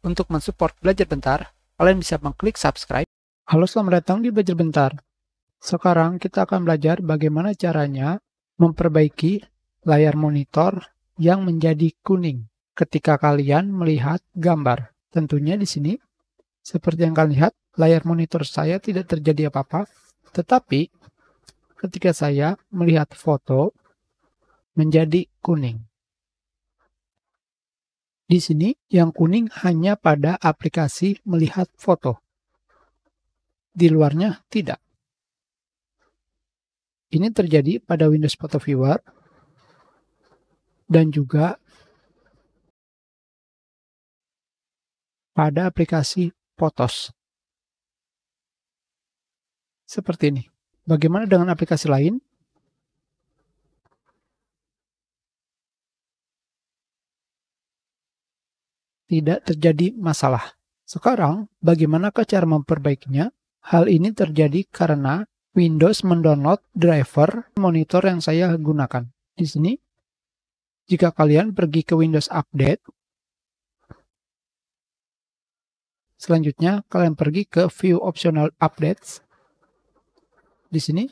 Untuk mensupport Belajar Bentar, kalian bisa mengklik subscribe. Halo, selamat datang di Belajar Bentar. Sekarang kita akan belajar bagaimana caranya memperbaiki layar monitor yang menjadi kuning ketika kalian melihat gambar. Tentunya di sini, seperti yang kalian lihat, layar monitor saya tidak terjadi apa-apa, tetapi ketika saya melihat foto menjadi kuning. Di sini yang kuning hanya pada aplikasi melihat foto. Di luarnya tidak. Ini terjadi pada Windows Photo Viewer dan juga pada aplikasi Photos. Seperti ini. Bagaimana dengan aplikasi lain? Tidak terjadi masalah. Sekarang, bagaimanakah cara memperbaikinya? Hal ini terjadi karena Windows mendownload driver monitor yang saya gunakan. Di sini, jika kalian pergi ke Windows Update, selanjutnya kalian pergi ke View Optional Updates. Di sini,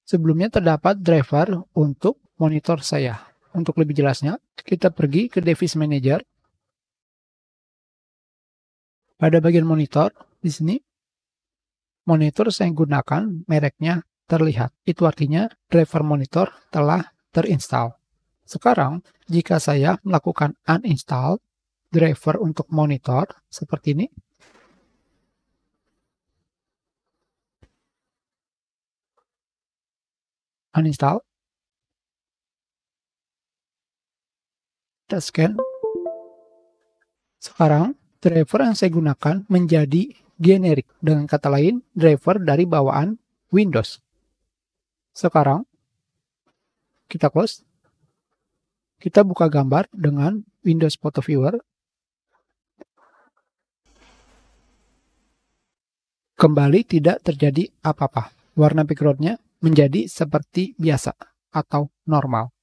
sebelumnya terdapat driver untuk monitor saya. Untuk lebih jelasnya, kita pergi ke Device Manager. Pada bagian monitor, di sini, monitor saya gunakan mereknya terlihat. Itu artinya driver monitor telah terinstall. Sekarang, jika saya melakukan uninstall driver untuk monitor seperti ini, uninstall, kita scan. Sekarang, driver yang saya gunakan menjadi generik. Dengan kata lain, driver dari bawaan Windows. Sekarang, kita close. Kita buka gambar dengan Windows Photo Viewer. Kembali tidak terjadi apa-apa. Warna background-nya menjadi seperti biasa atau normal.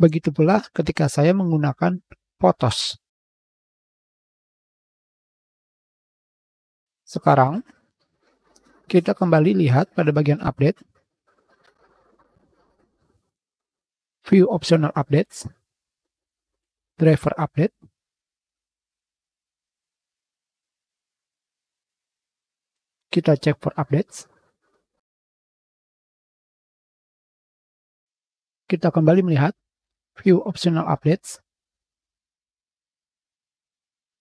Begitu pula ketika saya menggunakan Photos. Sekarang, kita kembali lihat pada bagian update. View Optional Updates. Driver Update. Kita cek for updates. Kita kembali melihat View Optional Updates.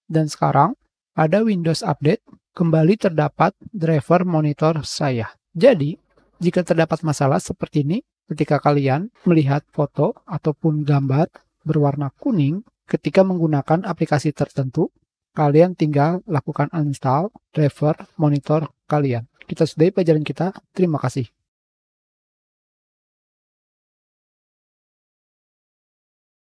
Dan sekarang, pada Windows Update, kembali terdapat driver monitor saya. Jadi, jika terdapat masalah seperti ini, ketika kalian melihat foto ataupun gambar berwarna kuning, ketika menggunakan aplikasi tertentu, kalian tinggal lakukan uninstall driver monitor kalian. Kita sudahi pelajaran kita. Terima kasih.